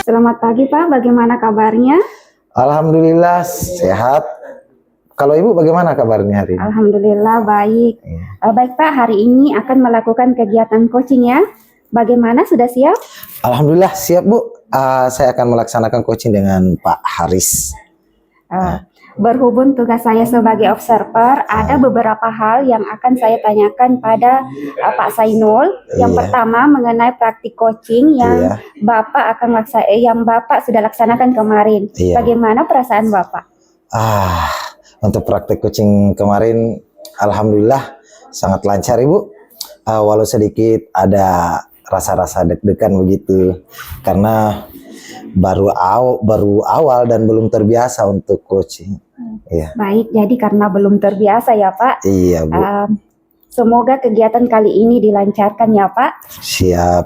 Selamat pagi Pak, bagaimana kabarnya? Alhamdulillah sehat. Kalau Ibu bagaimana kabarnya hari ini? Alhamdulillah baik. Baik Pak, hari ini akan melakukan kegiatan coaching ya. Bagaimana, sudah siap? Alhamdulillah siap Bu. Saya akan melaksanakan coaching dengan Pak Haris. Berhubung tugas saya sebagai observer, ada beberapa hal yang akan saya tanyakan pada Pak Sainul. Yang pertama mengenai praktik coaching yang yang Bapak sudah laksanakan kemarin. Bagaimana perasaan Bapak? Untuk praktik coaching kemarin, alhamdulillah sangat lancar Ibu. Walau sedikit ada rasa-rasa deg-degan begitu, karena baru awal dan belum terbiasa untuk coaching. Baik, jadi karena belum terbiasa ya Pak. Iya Bu. Semoga kegiatan kali ini dilancarkan ya Pak. Siap.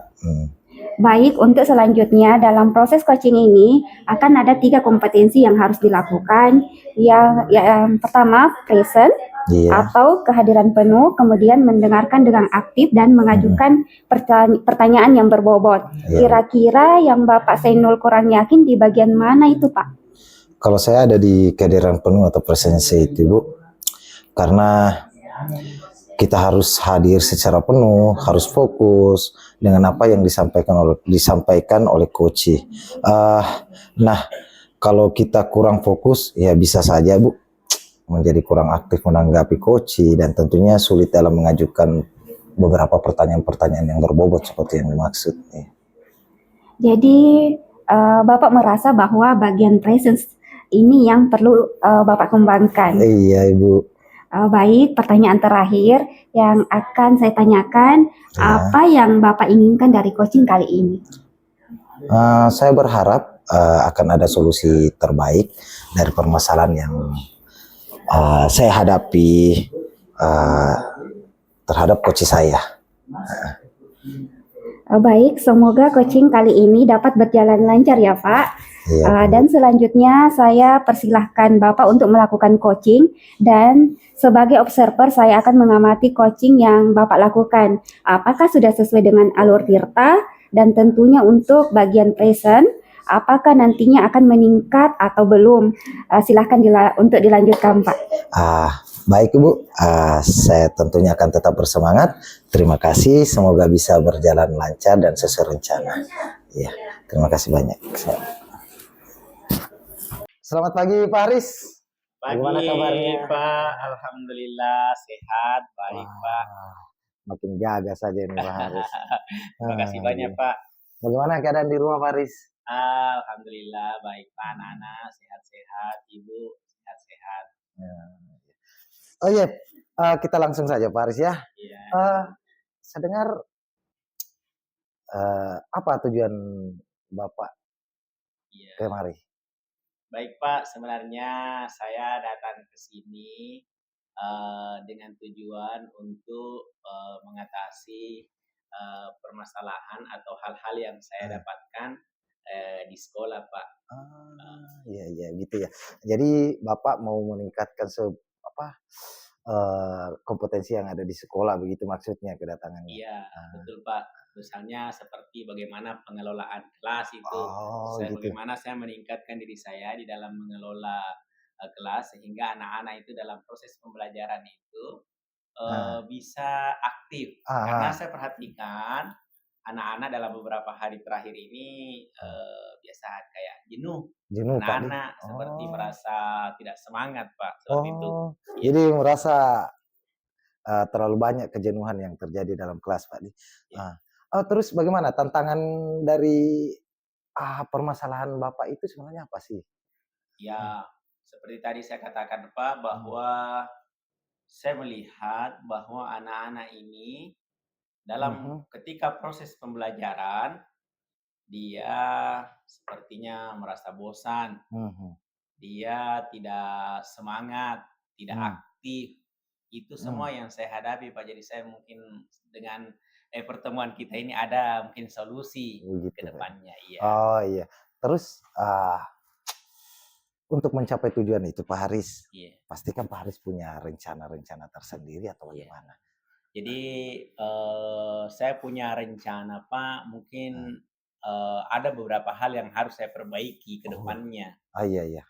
Baik, untuk selanjutnya dalam proses coaching ini akan ada 3 kompetensi yang harus dilakukan. Yang pertama present atau kehadiran penuh, kemudian mendengarkan dengan aktif dan mengajukan pertanyaan yang berbobot. Kira-kira yang Bapak Sainul kurang yakin di bagian mana itu Pak? Kalau saya ada di kehadiran penuh atau presensi itu Bu, karena kita harus hadir secara penuh, harus fokus dengan apa yang disampaikan oleh coach. Nah, kalau kita kurang fokus, ya bisa saja Bu menjadi kurang aktif menanggapi coach, dan tentunya sulit dalam mengajukan beberapa pertanyaan-pertanyaan yang berbobot seperti yang dimaksud. Jadi Bapak merasa bahwa bagian presence ini yang perlu Bapak kembangkan. Iya Ibu. Baik, pertanyaan terakhir yang akan saya tanyakan, apa yang Bapak inginkan dari coaching kali ini? Saya berharap akan ada solusi terbaik dari permasalahan yang saya hadapi terhadap coach saya. Baik, semoga coaching kali ini dapat berjalan lancar ya Pak. Dan selanjutnya saya persilahkan Bapak untuk melakukan coaching, dan sebagai observer saya akan mengamati coaching yang Bapak lakukan. Apakah sudah sesuai dengan alur tirta, dan tentunya untuk bagian present, apakah nantinya akan meningkat atau belum? Silahkan untuk dilanjutkan Pak. Baik Ibu, saya tentunya akan tetap bersemangat. Terima kasih, semoga bisa berjalan lancar dan sesuai rencana. Ya, terima kasih banyak. Selamat pagi Pak Haris. Bagaimana kabarnya Pak? Alhamdulillah sehat, baik Pak. Makin jaga saja nih Pak Haris. Terima kasih banyak Pak. Bagaimana keadaan di rumah Pak Haris? Alhamdulillah baik Pak, anak-anak sehat-sehat, Ibu sehat-sehat. Oh iya, kita langsung saja Pak Haris ya. Saya dengar apa tujuan Bapak kemari? Baik Pak, sebenarnya saya datang ke sini dengan tujuan untuk mengatasi permasalahan atau hal-hal yang saya dapatkan di sekolah Pak. Iya gitu ya. Jadi Bapak mau meningkatkan kompetensi yang ada di sekolah, begitu maksudnya kedatangannya? Iya, betul Pak. Misalnya seperti bagaimana pengelolaan kelas itu, bagaimana saya meningkatkan diri saya di dalam mengelola kelas, sehingga anak-anak itu dalam proses pembelajaran itu bisa aktif. Karena saya perhatikan anak-anak dalam beberapa hari terakhir ini biasa kayak jenuh anak-anak, seperti merasa tidak semangat Pak, seperti itu. Jadi merasa terlalu banyak kejenuhan yang terjadi dalam kelas Pak. Terus bagaimana tantangan dari permasalahan Bapak itu sebenarnya apa sih? Ya, seperti tadi saya katakan Pak, bahwa saya melihat bahwa anak-anak ini dalam ketika proses pembelajaran, dia sepertinya merasa bosan, dia tidak semangat, tidak aktif. Itu semua yang saya hadapi Pak. Jadi saya mungkin dengan pertemuan kita ini ada mungkin solusi ke depannya. Oh iya. Terus untuk mencapai tujuan itu Pak Haris, Iya. pastikan Pak Haris punya rencana-rencana tersendiri atau Iya. bagaimana? Jadi saya punya rencana Pak, mungkin ada beberapa hal yang harus saya perbaiki ke Oh, depannya. iya iya.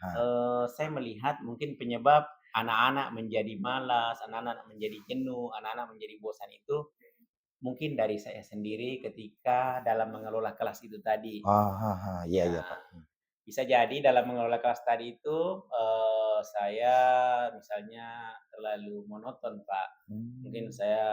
Saya melihat mungkin penyebab anak-anak menjadi malas, anak-anak menjadi jenuh, anak-anak menjadi bosan itu mungkin dari saya sendiri ketika dalam mengelola kelas itu tadi. Iya Ya, iya Pak. bisa jadi dalam mengelola kelas tadi itu saya misalnya terlalu monoton, Pak. Mungkin Hmm, saya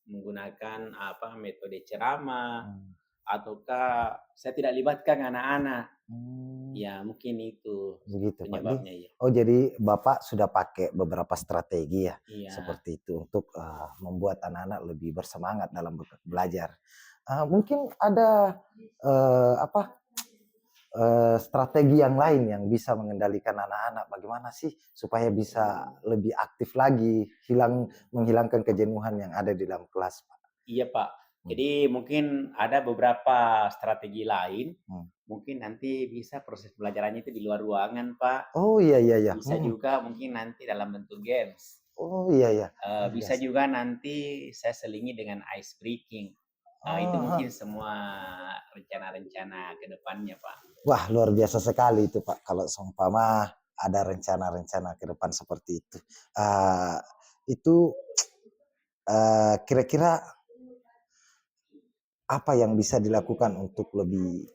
menggunakan metode ceramah hmm, ataukah saya tidak libatkan anak-anak. hmm. Ya, mungkin itu Begitu Pak. penyebabnya ya. Oh jadi Bapak sudah pakai beberapa strategi ya, Iya. seperti itu untuk membuat anak-anak lebih bersemangat dalam belajar. Mungkin ada apa strategi yang lain yang bisa mengendalikan anak-anak. Bagaimana sih supaya bisa lebih aktif lagi, menghilangkan kejenuhan yang ada di dalam kelas, Pak? Iya, Pak. Hmm, Jadi mungkin ada beberapa strategi lain, hmm. mungkin nanti bisa proses pembelajarannya itu di luar ruangan, Pak. Oh iya iya iya. Bisa juga mungkin nanti dalam bentuk games. Oh iya iya. Bisa Biasa. juga nanti saya selingi dengan ice breaking. Itu Ah, mungkin semua rencana-rencana ke depannya, Pak. wah luar biasa sekali itu Pak. Kalau seumpama ada rencana-rencana ke depan seperti itu. Ah, itu kira-kira apa yang bisa dilakukan untuk lebih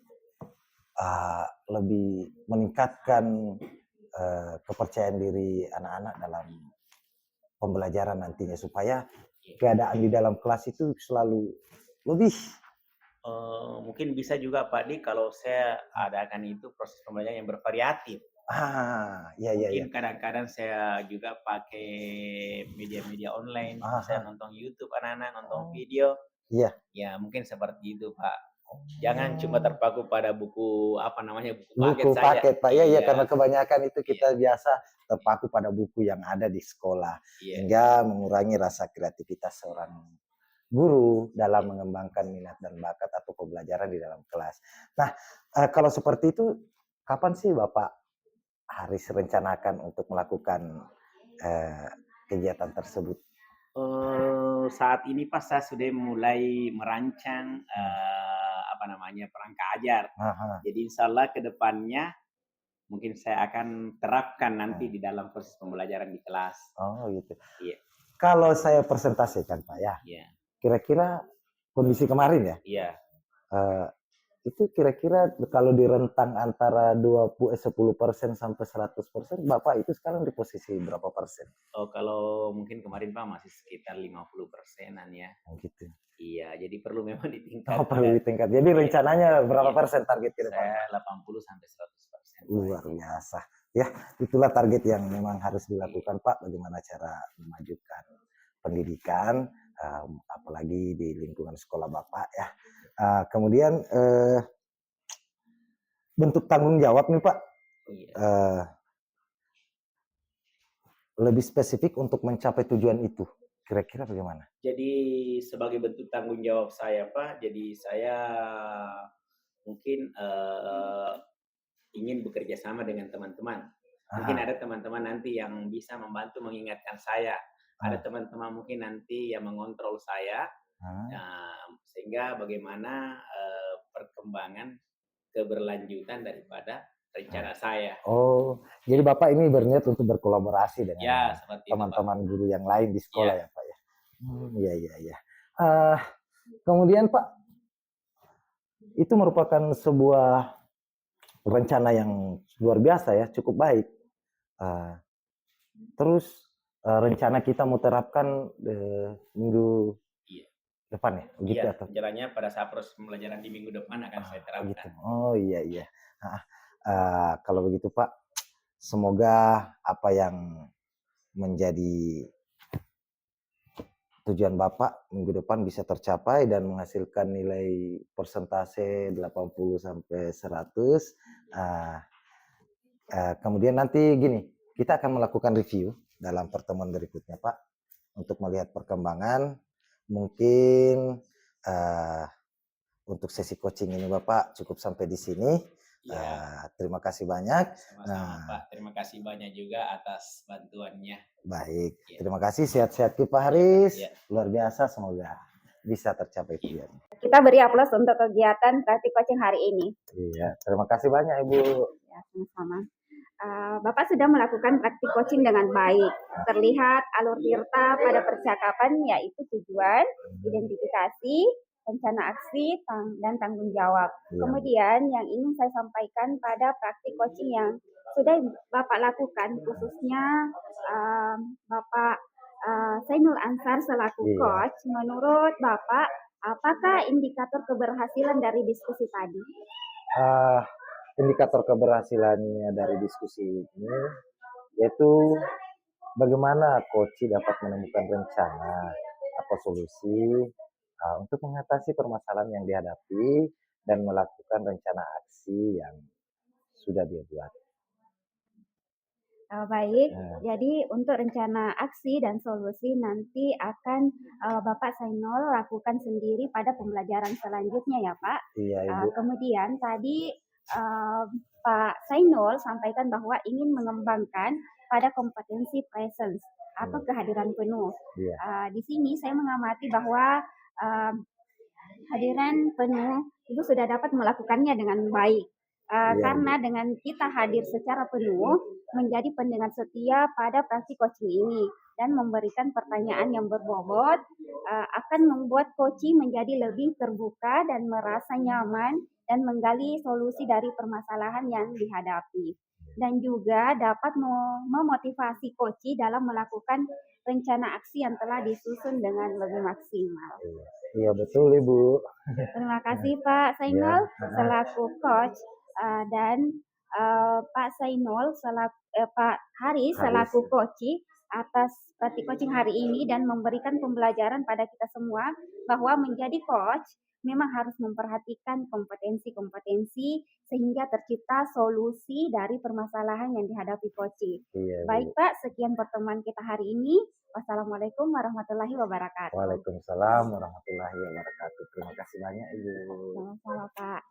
meningkatkan kepercayaan diri anak-anak dalam pembelajaran nantinya supaya Iya. keadaan di dalam kelas itu selalu lebih Mungkin bisa juga Pak Di kalau saya adakan itu proses pembelajaran yang bervariatif. iya iya iya. Mungkin kadang-kadang saya juga pakai media-media online, Ah, misalnya nonton YouTube anak-anak, nonton oh, video, iya. ya mungkin seperti itu, Pak. Jangan cuma Oh, terpaku pada buku, buku paket buku saja. paket Pak. Iya iya karena Iya, kebanyakan itu iya, kita biasa terpaku pada buku yang ada di sekolah iya, hingga mengurangi rasa kreativitas seorang guru dalam iya. mengembangkan minat dan bakat atau pembelajaran di dalam kelas. Nah, kalau seperti itu kapan sih Bapak Haris rencanakan untuk melakukan eh, kegiatan tersebut? Saat ini Pak saya sudah mulai merancang, Hmm. perangkat ajar. Aha, Jadi insyaallah ke depannya mungkin saya akan terapkan nanti hmm. di dalam proses pembelajaran di kelas. Oh gitu. Iya, Kalau saya presentasikan Pak ya, iya, kira-kira kondisi kemarin ya, iya. eh, itu kira-kira kalau di rentang antara 10% sampai 100%, Bapak itu sekarang di posisi berapa persen? Oh, kalau mungkin kemarin Pak masih sekitar 50%-an ya. Oh, gitu. Iya, jadi perlu memang Oh, perlu ditingkatkan. ditingkat. Jadi Iya, rencananya berapa iya. persen target ke depan, Saya Pak? 80 sampai 100% Pak. Luar biasa. Ya, itulah target yang memang harus Iya, dilakukan, Pak. Bagaimana cara memajukan pendidikan, apalagi di lingkungan sekolah Bapak ya. Kemudian bentuk tanggung jawab nih, Pak. iya. Eh, Lebih spesifik untuk mencapai tujuan itu. Kira-kira bagaimana? Jadi sebagai bentuk tanggung jawab saya Pak, jadi saya mungkin ingin bekerja sama dengan teman-teman. Mungkin Ah, ada teman-teman nanti yang bisa membantu mengingatkan saya. Ada ah, teman-teman mungkin nanti yang mengontrol saya, ah. sehingga bagaimana perkembangan keberlanjutan daripada rencana saya. Oh, jadi Ya, Bapak ini berniat untuk berkolaborasi dengan ya seperti itu Pak. teman-teman guru yang lain di sekolah Ya, ya, Pak ya? Iya, iya, iya. Eh, Kemudian Pak, itu merupakan sebuah rencana yang luar biasa ya, cukup baik. Eh, Terus rencana kita mau terapkan minggu iya, depan ya, begitu iya. atau? Rencananya pada saat proses pembelajaran di minggu depan akan saya Begitu. terapkan. Oh iya iya. Iya, Ah, kalau begitu Pak, semoga apa yang menjadi tujuan Bapak minggu depan bisa tercapai dan menghasilkan nilai persentase 80 sampai 100. Ah, Kemudian nanti gini, kita akan melakukan review dalam pertemuan berikutnya, Pak, untuk melihat perkembangan. Mungkin untuk sesi coaching ini Bapak cukup sampai di sini. Ya, Terima kasih banyak. sama-sama Nah, Pak. Terima kasih banyak juga atas bantuannya. baik. Ya. Terima kasih, sehat-sehat Pak Haris. Ya. Luar biasa, semoga bisa tercapai tujuannya. Kita beri aplaus untuk kegiatan praktik coaching hari ini. Iya, terima kasih banyak Ibu. Ya, sama-sama. Bapak sudah melakukan praktik coaching dengan baik. Terlihat alur tirta pada percakapan yaitu tujuan, identifikasi, rencana aksi, dan tanggung jawab. Iya. Kemudian yang ingin saya sampaikan pada praktik coaching yang sudah Bapak lakukan, khususnya Bapak Zainul Ansar selaku Iya. coach, menurut Bapak, apakah indikator keberhasilan dari diskusi tadi? Indikator keberhasilannya dari diskusi ini yaitu bagaimana coach dapat menemukan rencana atau solusi untuk mengatasi permasalahan yang dihadapi dan melakukan rencana aksi yang sudah dia buat. Baik, jadi untuk rencana aksi dan solusi nanti akan Bapak Zainul lakukan sendiri pada pembelajaran selanjutnya ya Pak. Iya Ibu. Kemudian tadi Pak Zainul sampaikan bahwa ingin mengembangkan pada kompetensi presence atau kehadiran penuh. Iya. Di sini saya mengamati bahwa hadiran penuh Ibu sudah dapat melakukannya dengan baik. Iya, Karena dengan kita hadir secara penuh menjadi pendengar setia pada praktik coaching ini dan memberikan pertanyaan yang berbobot akan membuat coaching menjadi lebih terbuka dan merasa nyaman dan menggali solusi dari permasalahan yang dihadapi. Dan juga dapat memotivasi coaching dalam melakukan rencana aksi yang telah disusun dengan lebih maksimal. Iya betul Ibu. Terima kasih Pak Zainul selaku coach dan Pak Zainul selaku Pak Haris selaku coach atas praktik coaching hari ini dan memberikan pembelajaran pada kita semua bahwa menjadi coach memang harus memperhatikan kompetensi-kompetensi sehingga tercipta solusi dari permasalahan yang dihadapi coaching. Iya, Baik Pak, sekian pertemuan kita hari ini. Wassalamualaikum warahmatullahi wabarakatuh. Waalaikumsalam warahmatullahi wabarakatuh. Terima kasih banyak Ibu. Sama-sama Pak.